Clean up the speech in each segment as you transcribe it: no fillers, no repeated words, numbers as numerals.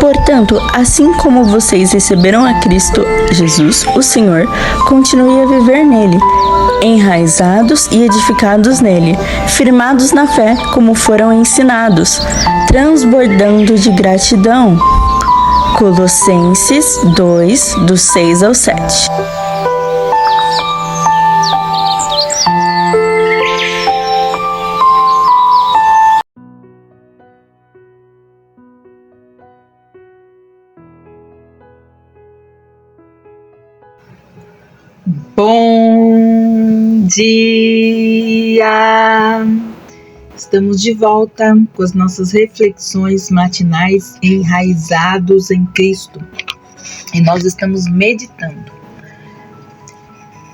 Portanto, assim como vocês receberam a Cristo Jesus, o Senhor, continue a viver nele, enraizados e edificados nele, firmados na fé como foram ensinados, transbordando de gratidão. Colossenses 2, do 6 ao 7. Bom dia! Estamos de volta com as nossas reflexões matinais enraizados em Cristo. E nós estamos meditando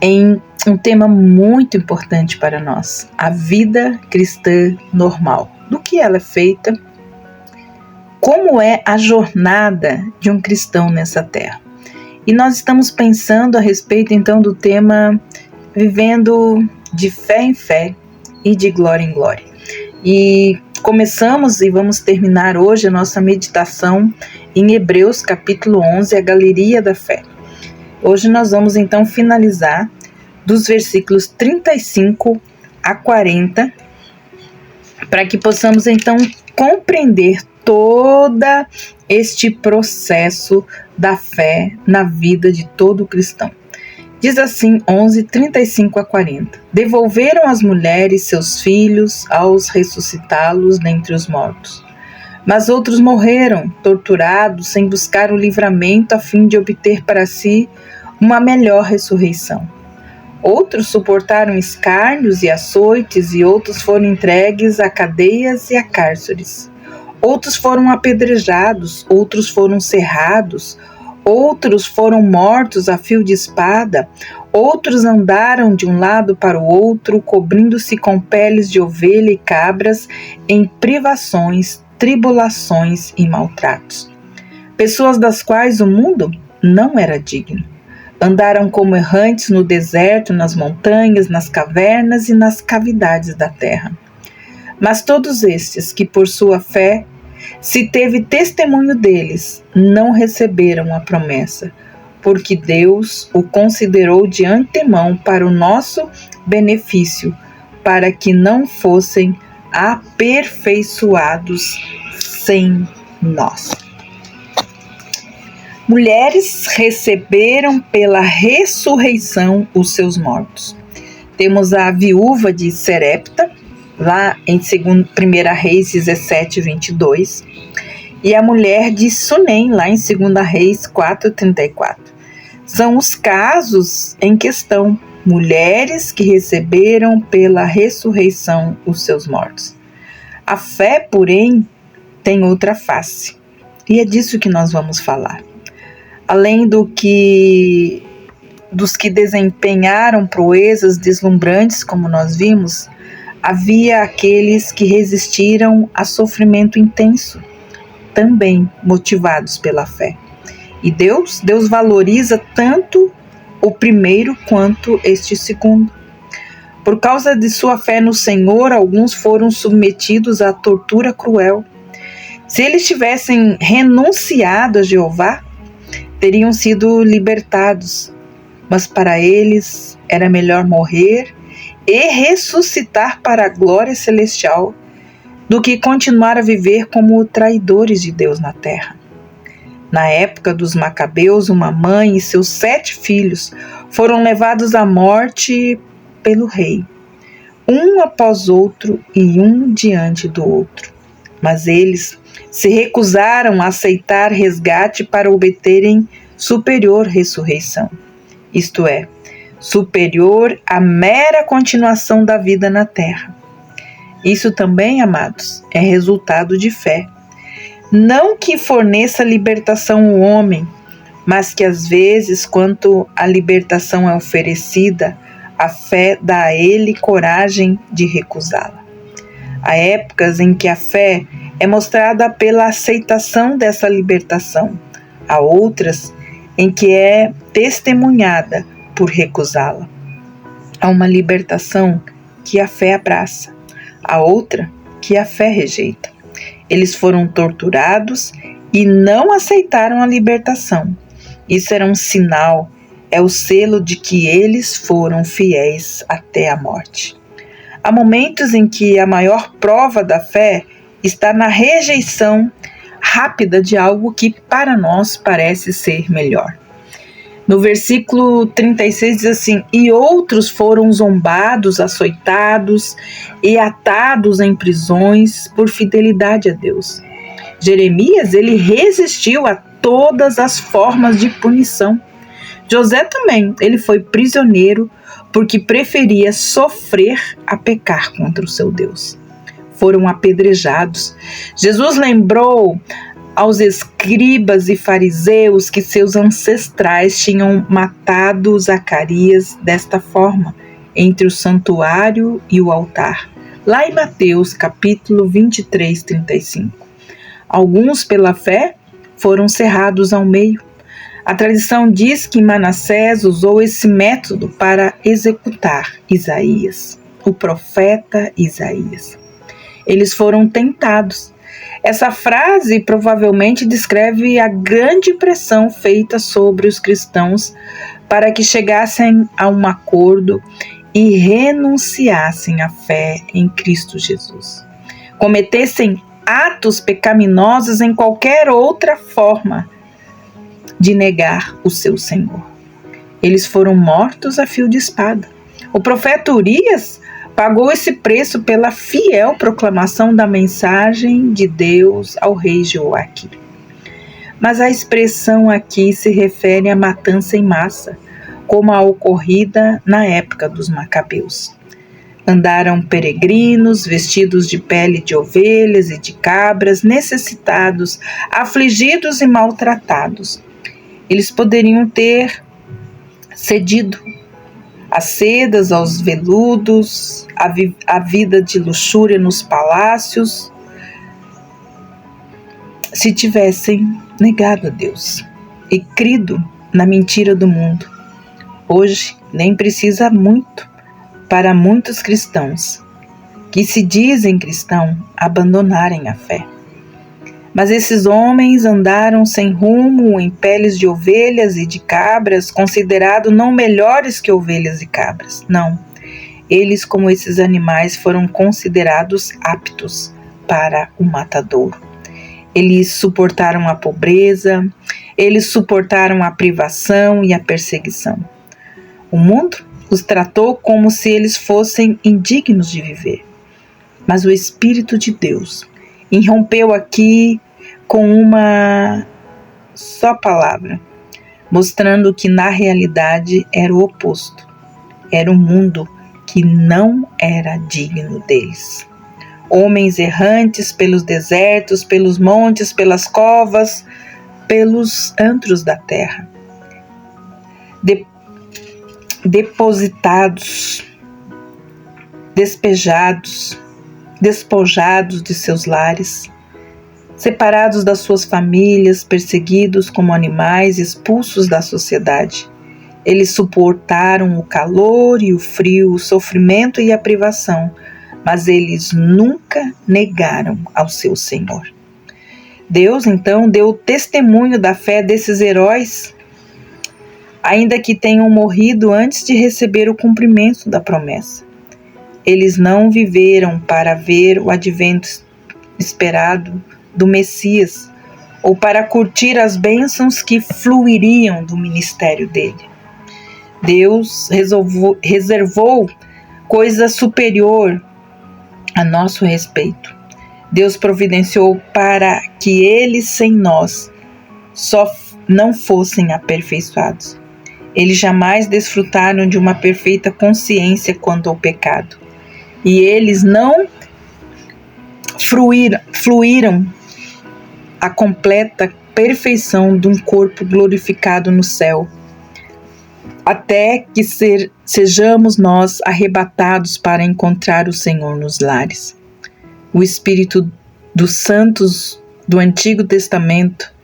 em um tema muito importante para nós, a vida cristã normal. Do que ela é feita, como é a jornada de um cristão nessa terra. E nós estamos pensando a respeito então do tema vivendo de fé em fé e de glória em glória. E começamos e vamos terminar hoje a nossa meditação em Hebreus capítulo 11, a galeria da fé. Hoje nós vamos então finalizar dos versículos 35 a 40, para que possamos então compreender todo este processo da fé na vida de todo cristão. Diz assim, 11, 35 a 40. Devolveram as mulheres seus filhos aos ressuscitá-los dentre os mortos. Mas outros morreram, torturados, sem buscar o livramento a fim de obter para si uma melhor ressurreição. Outros suportaram escárnios e açoites, e outros foram entregues a cadeias e a cárceres. Outros foram apedrejados, outros foram cerrados, outros foram mortos a fio de espada, outros andaram de um lado para o outro, cobrindo-se com peles de ovelha e cabras, em privações, tribulações e maltratos. Pessoas das quais o mundo não era digno. Andaram como errantes no deserto, nas montanhas, nas cavernas e nas cavidades da terra. Mas todos estes que por sua fé se teve testemunho deles, não receberam a promessa, porque Deus o considerou de antemão para o nosso benefício, para que não fossem aperfeiçoados sem nós. Mulheres receberam pela ressurreição os seus mortos. Temos a viúva de Serepta, lá em 1 Reis 17, 22, e a mulher de Sunem, lá em 2 Reis 4, 34. São os casos em questão, mulheres que receberam pela ressurreição os seus mortos. A fé, porém, tem outra face, e é disso que nós vamos falar. Além dos que desempenharam proezas deslumbrantes, como nós vimos, havia aqueles que resistiram a sofrimento intenso, também motivados pela fé. E Deus valoriza tanto o primeiro quanto este segundo. Por causa de sua fé no Senhor, alguns foram submetidos à tortura cruel. Se eles tivessem renunciado a Jeová, teriam sido libertados, mas para eles era melhor morrer e ressuscitar para a glória celestial do que continuar a viver como traidores de Deus na terra. Na época dos Macabeus, uma mãe e seus 7 filhos foram levados à morte pelo rei, um após outro e um diante do outro. Mas eles se recusaram a aceitar resgate para obterem superior ressurreição, isto é, superior à mera continuação da vida na terra. Isso também, amados, é resultado de fé. Não que forneça libertação ao homem, mas que às vezes, quando a libertação é oferecida, a fé dá a ele coragem de recusá-la. Há épocas em que a fé é mostrada pela aceitação dessa libertação. Há outras em que é testemunhada por recusá-la. Há uma libertação que a fé abraça, há outra que a fé rejeita. Eles foram torturados e não aceitaram a libertação. Isso era um sinal, é o selo de que eles foram fiéis até a morte. Há momentos em que a maior prova da fé está na rejeição rápida de algo que para nós parece ser melhor. No versículo 36 diz assim: e outros foram zombados, açoitados e atados em prisões por fidelidade a Deus. Jeremias, ele resistiu a todas as formas de punição. José também, ele foi prisioneiro porque preferia sofrer a pecar contra o seu Deus. Foram apedrejados. Jesus lembrou aos escribas e fariseus que seus ancestrais tinham matado Zacarias desta forma, entre o santuário e o altar. Lá em Mateus, capítulo 23, 35. Alguns, pela fé, foram cerrados ao meio. A tradição diz que Manassés usou esse método para executar Isaías, o profeta Isaías. Eles foram tentados. Essa frase provavelmente descreve a grande pressão feita sobre os cristãos para que chegassem a um acordo e renunciassem à fé em Cristo Jesus. Cometessem atos pecaminosos em qualquer outra forma de negar o seu Senhor. Eles foram mortos a fio de espada. O profeta Urias pagou esse preço pela fiel proclamação da mensagem de Deus ao rei Joaquim. Mas a expressão aqui se refere à matança em massa, como a ocorrida na época dos Macabeus. Andaram peregrinos, vestidos de pele de ovelhas e de cabras, necessitados, afligidos e maltratados. Eles poderiam ter cedido às sedas, aos veludos, à vida de luxúria nos palácios, se tivessem negado a Deus e crido na mentira do mundo. Hoje, nem precisa muito para muitos cristãos que se dizem cristãos abandonarem a fé. Mas esses homens andaram sem rumo em peles de ovelhas e de cabras, considerados não melhores que ovelhas e cabras. Não, eles, como esses animais, foram considerados aptos para o matadouro. Eles suportaram a pobreza, eles suportaram a privação e a perseguição. O mundo os tratou como se eles fossem indignos de viver. Mas o Espírito de Deus irrompeu aqui com uma só palavra, mostrando que na realidade era o oposto. Era um mundo que não era digno deles. Homens errantes pelos desertos, pelos montes, pelas covas, pelos antros da terra. Depositados, despejados, despojados de seus lares, separados das suas famílias, perseguidos como animais, expulsos da sociedade. Eles suportaram o calor e o frio, o sofrimento e a privação, mas eles nunca negaram ao seu Senhor. Deus, então, deu testemunho da fé desses heróis, ainda que tenham morrido antes de receber o cumprimento da promessa. Eles não viveram para ver o advento esperado do Messias ou para curtir as bênçãos que fluiriam do ministério dele. Deus reservou coisa superior a nosso respeito. Deus providenciou para que eles sem nós só não fossem aperfeiçoados. Eles jamais desfrutaram de uma perfeita consciência quanto ao pecado. E eles não fluíram a completa perfeição de um corpo glorificado no céu, até que sejamos nós arrebatados para encontrar o Senhor nos lares. O Espírito dos santos do Antigo Testamento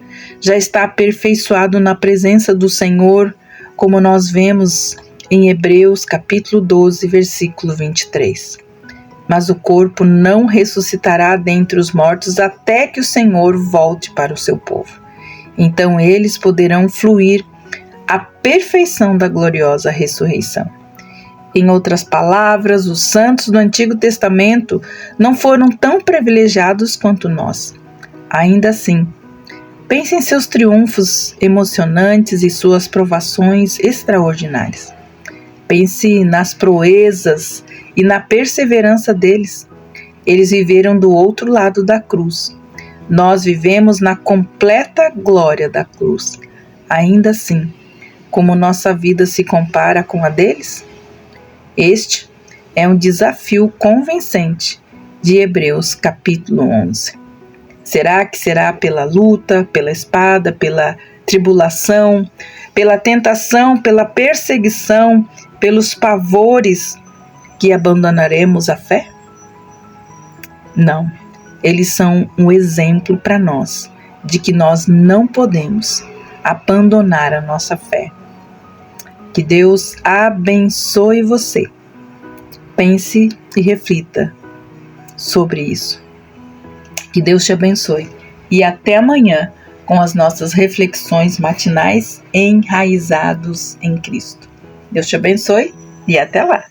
já está aperfeiçoado na presença do Senhor, como nós vemos em Hebreus capítulo 12, versículo 23. mas o corpo não ressuscitará dentre os mortos até que o Senhor volte para o seu povo. Então eles poderão fluir à perfeição da gloriosa ressurreição. Em outras palavras, os santos do Antigo Testamento não foram tão privilegiados quanto nós. Ainda assim, pense em seus triunfos emocionantes e suas provações extraordinárias. Pense nas proezas e na perseverança deles. Eles viveram do outro lado da cruz. Nós vivemos na completa glória da cruz. Ainda assim, como nossa vida se compara com a deles? Este é um desafio convincente de Hebreus capítulo 11. Será que será pela luta, pela espada, pela tribulação, pela tentação, pela perseguição, pelos pavores que abandonaremos a fé? Não, eles são um exemplo para nós de que nós não podemos abandonar a nossa fé. Que Deus abençoe você. Pense e reflita sobre isso. Que Deus te abençoe. E até amanhã com as nossas reflexões matinais enraizados em Cristo. Deus te abençoe e até lá!